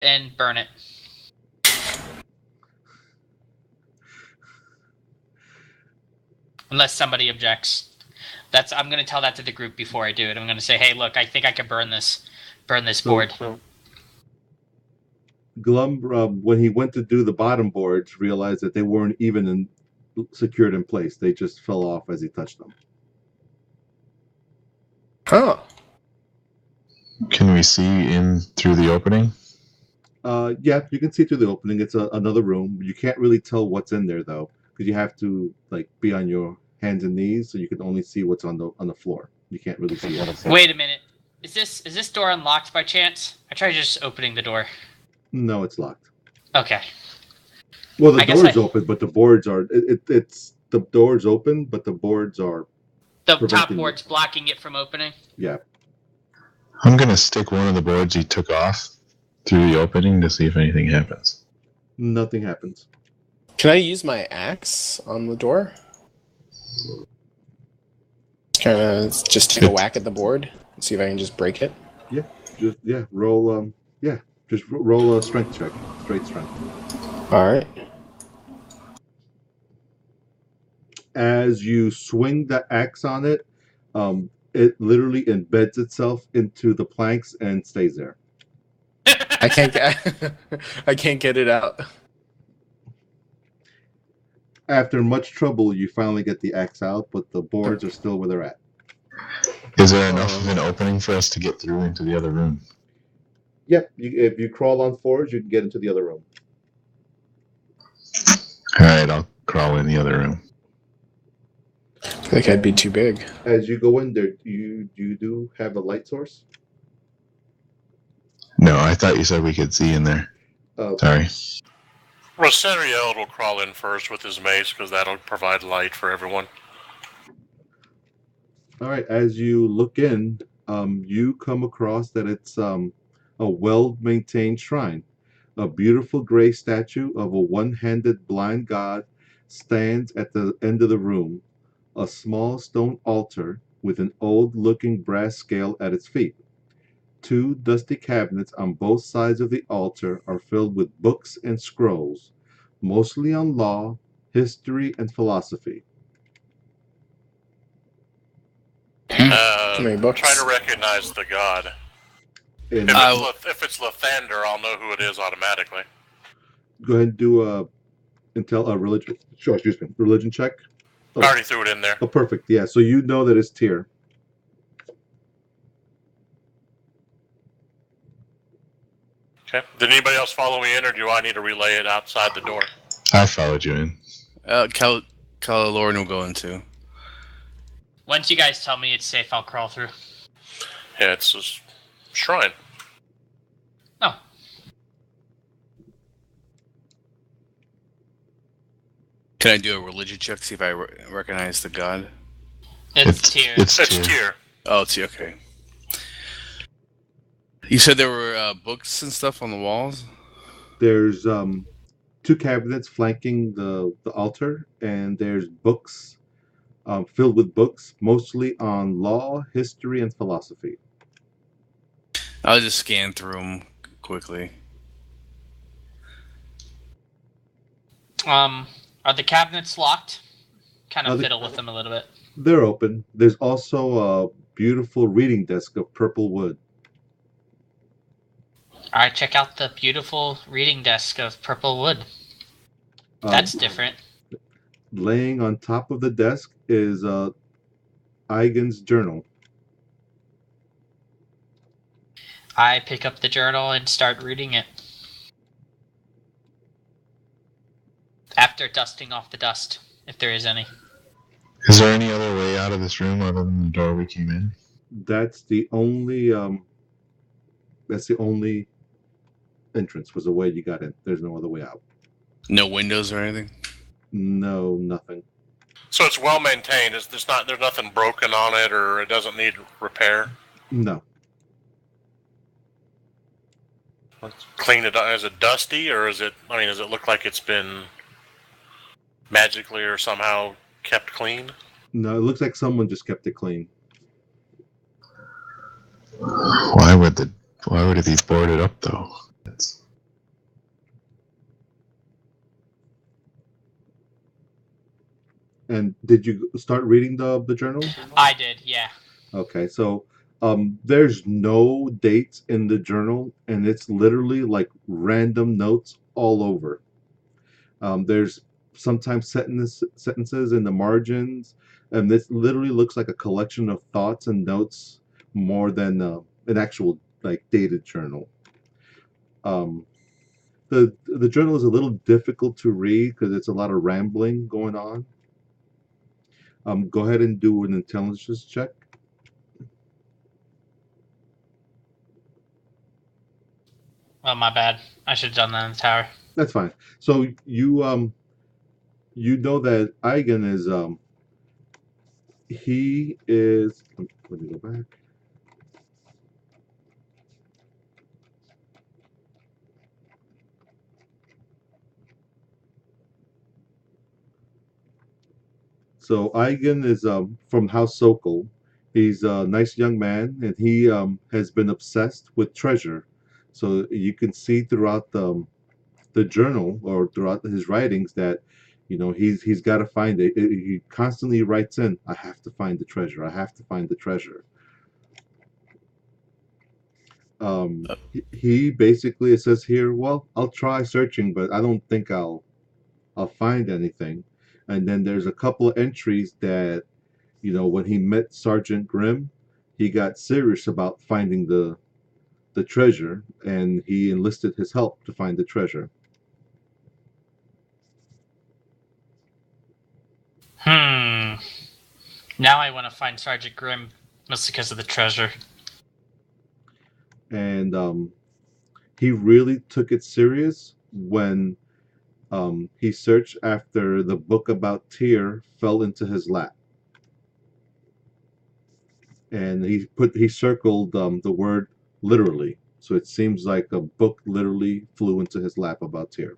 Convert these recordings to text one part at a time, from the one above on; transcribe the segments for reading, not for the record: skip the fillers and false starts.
and burn it. Unless somebody objects. I'm going to tell that to the group before I do it. I'm going to say, hey, look, I think I could burn this board. Glum, when he went to do the bottom boards, realized that they weren't even secured in place. They just fell off as he touched them. Oh. Can we see in through the opening? Yeah, you can see through the opening. It's another room. You can't really tell what's in there though, because you have to be on your hands and knees, so you can only see what's on the floor. You can't really see it. Wait a minute. Is this door unlocked by chance? I tried just opening the door. No, it's locked. Okay. Well, the door's open, but the boards are. It's the door's open, but the boards are. The top board's blocking it from opening? Yeah. I'm going to stick one of the boards he took off through the opening to see if anything happens. Nothing happens. Can I use my axe on the door? Kind of just take a whack at the board and see if I can just break it. Yeah. Roll. Just roll a strength check. Straight strength. All right. As you swing the axe on it, it literally embeds itself into the planks and stays there. I can't get it out. After much trouble, you finally get the axe out, but the boards are still where they're at. Is there enough of an opening for us to get through into the other room? Yep. If you crawl on fours, you can get into the other room. All right, I'll crawl in the other room. I think I'd be too big. As you go in there, you do have a light source? No, I thought you said we could see in there. Sorry. Rosariel will crawl in first with his mace because that'll provide light for everyone. All right. As you look in, you come across that it's a well-maintained shrine. A beautiful gray statue of a one-handed blind god stands at the end of the room. A small stone altar with an old-looking brass scale at its feet. Two dusty cabinets on both sides of the altar are filled with books and scrolls, mostly on law, history, and philosophy. Too many books. Try to recognize the god. If it's Lathander, I'll know who it is automatically. Go ahead and do a religion check. I already threw it in there. Oh, perfect. Yeah, so you know that it's Tyr. Okay. Did anybody else follow me in, or do I need to relay it outside the door? I followed you in. Calalorn will go in too. Once you guys tell me it's safe, I'll crawl through. Yeah, it's a shrine. Oh. Can I do a religion check, see if I recognize the god? It's Tyr. It's Tyr. Oh, it's okay. You said there were books and stuff on the walls? There's two cabinets flanking the altar, and there's books filled with books, mostly on law, history, and philosophy. I'll just scan through them quickly. Are the cabinets locked? Kind of fiddle with them a little bit. They're open. There's also a beautiful reading desk of purple wood. Alright, check out the beautiful reading desk of purple wood. That's different. Laying on top of the desk is Eigen's journal. I pick up the journal and start reading it. After dusting off the dust, if there is any. Is there any other way out of this room other than the door we came in? That's the only entrance, was the way you got in. There's no other way out. No windows or anything? No, nothing. So it's well maintained. There's nothing broken on it, or it doesn't need repair. No. Let's clean it up. Is it dusty, or does it look like it's been magically or somehow kept clean? No, it looks like someone just kept it clean. Why would it be boarded up though? And did you start reading the journal? I did, yeah. Okay, so there's no dates in the journal, and it's literally like random notes all over. There's sometimes sentences in the margins, and this literally looks like a collection of thoughts and notes more than an actual like dated journal. Um, the journal is a little difficult to read because it's a lot of rambling going on. Go ahead and do an intelligence check. Oh, my bad. I should have done that in the tower. That's fine. So you know that Eigen is he is. Let me go back. So Eigen is from House Sokol. He's a nice young man, and he has been obsessed with treasure. So you can see throughout the journal or throughout his writings that he's got to find it. He constantly writes in, "I have to find the treasure. I have to find the treasure." He basically, it says here, well, I'll try searching, but I don't think I'll find anything. And then there's a couple of entries that when he met Sergeant Grimm, he got serious about finding the treasure, and he enlisted his help to find the treasure. Now I want to find Sergeant Grimm, mostly because of the treasure. And he really took it serious when he searched after the book about Tyr fell into his lap. And he circled the word literally. So it seems like a book literally flew into his lap about Tyr.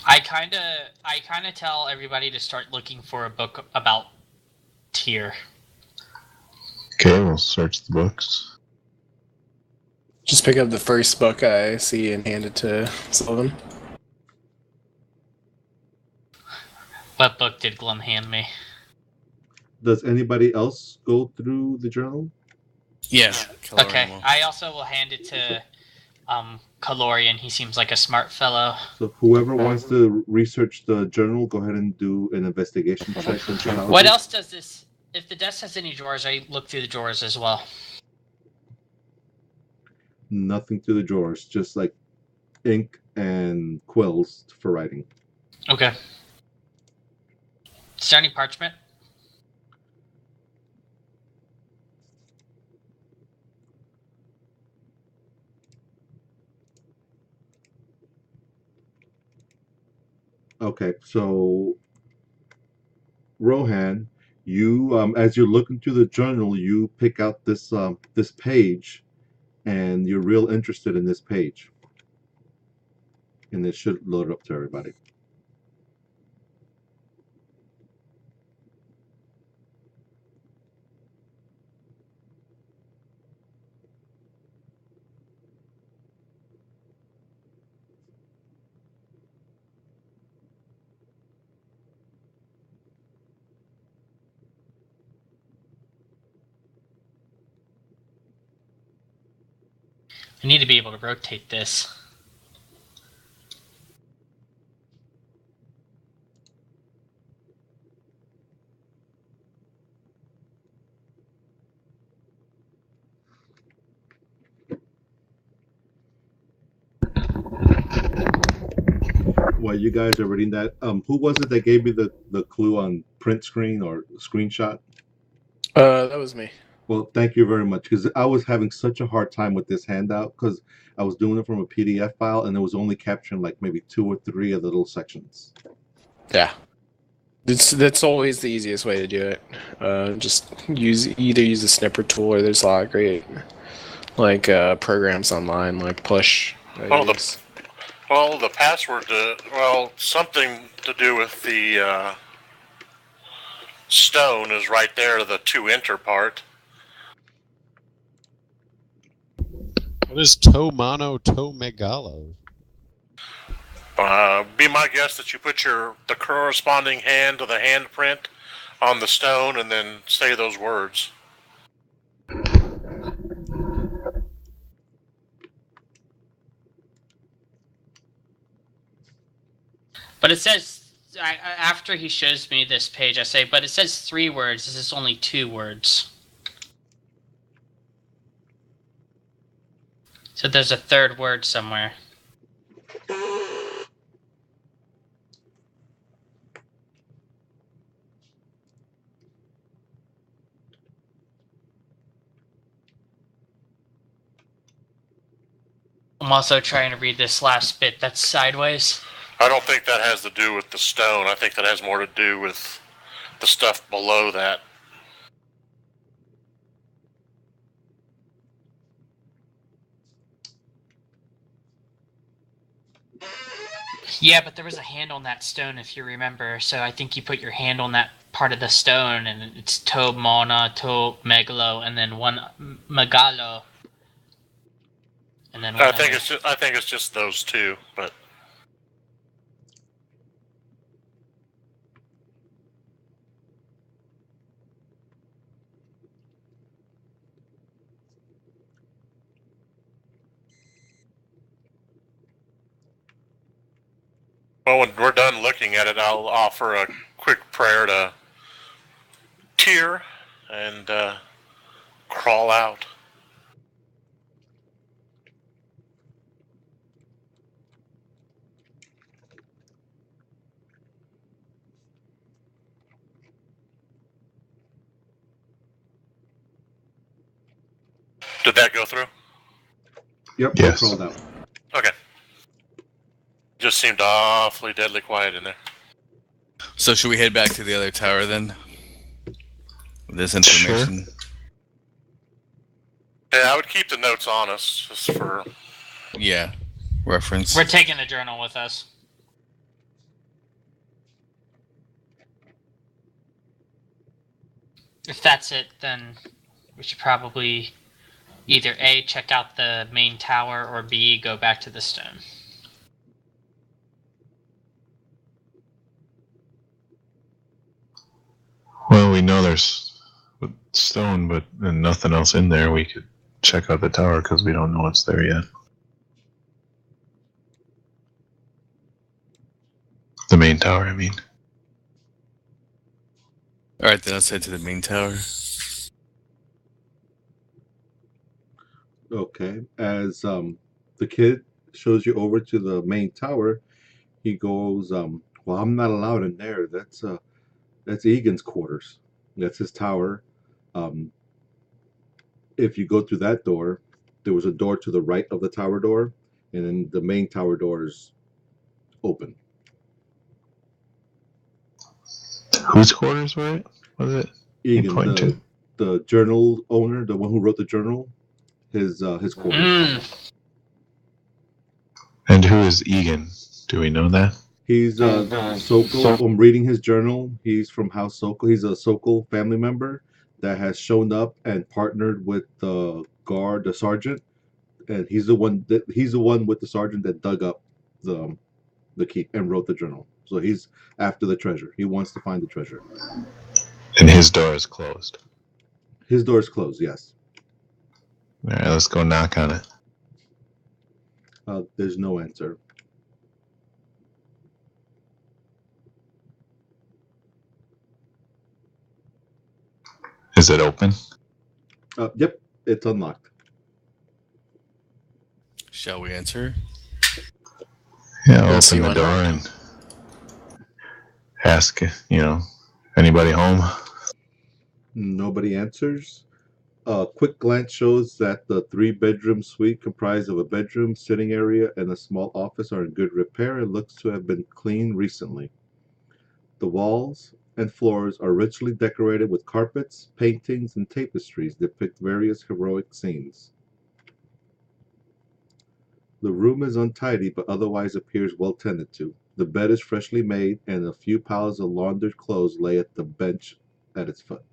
I kinda tell everybody to start looking for a book about Tyr. Okay, we'll search the books. Just pick up the first book I see and hand it to Sullivan. What book did Glum hand me? Does anybody else go through the journal? Yeah. Okay, I also will hand it to Kalorian. He seems like a smart fellow. So whoever wants to research the journal, go ahead and do an investigation check. What else does this? If the desk has any drawers, I look through the drawers as well. Nothing through the drawers, just like ink and quills for writing. Okay. Is there any parchment? Okay, so Rohan, you as you're looking through the journal, you pick out this page, and you're real interested in this page, and it should load up to everybody. I need to be able to rotate this. While you guys are reading that, who was it that gave me the clue on print screen or screenshot? That was me. Well, thank you very much, because I was having such a hard time with this handout because I was doing it from a PDF file, and it was only capturing like maybe 2 or 3 of the little sections. Yeah. That's always the easiest way to do it. Just either use a snipper tool, or there's a lot of great programs online like Push. The password something to do with the stone is right there, the to enter part. What is to mono to megalo? Be my guess that you put the corresponding hand to the handprint on the stone and then say those words. But it says, after he shows me this page, I say, but it says 3 words. This is only 2 words. So there's a 3rd word somewhere. I'm also trying to read this last bit that's sideways. I don't think that has to do with the stone. I think that has more to do with the stuff below that. Yeah, but there was a hand on that stone, if you remember. So I think you put your hand on that part of the stone, and it's to mona, to megalo, and then one megalo, and then one I think it's just those 2, but. Well, when we're done looking at it, I'll offer a quick prayer to Tyr and crawl out. Did that go through? Yep, Yes. crawled out. Okay. Just seemed awfully deadly quiet in there. So should we head back to the other tower then? With this information? Yeah, I would keep the notes on us just for. Yeah. Reference. We're taking the journal with us. If that's it, then we should probably either A, check out the main tower, or B, go back to the stone. Well, we know there's stone, but and nothing else in there. We could check out the tower because we don't know what's there yet. The main tower, I mean. Alright, then let's head to the main tower. Okay. As the kid shows you over to the main tower, he goes, well, I'm not allowed in there. That's Egan's quarters. That's his tower. If you go through that door, there was a door to the right of the tower door, and then the main tower door is open. Whose quarters were it? Was it? Egan, point to? the journal owner, the one who wrote the journal, his quarters. And who is Egan? Do we know that? He's Sokol. I'm reading his journal. He's from House Sokol. He's a Sokol family member that has shown up and partnered with the guard, the sergeant, and he's the one with the sergeant that dug up the keep and wrote the journal. So he's after the treasure. He wants to find the treasure. And his door is closed. His door is closed. Yes. All right, let's go knock on it. There's no answer. Is it open? Yep, it's unlocked. Shall we enter? Yeah, We'll see open the what door and ask, anybody home? Nobody answers. A quick glance shows that the 3-bedroom suite comprised of a bedroom, sitting area, and a small office are in good repair and looks to have been cleaned recently. The walls and floors are richly decorated with carpets, paintings, and tapestries depict various heroic scenes. The room is untidy but otherwise appears well tended to. The bed is freshly made and a few piles of laundered clothes lay at the bench at its foot.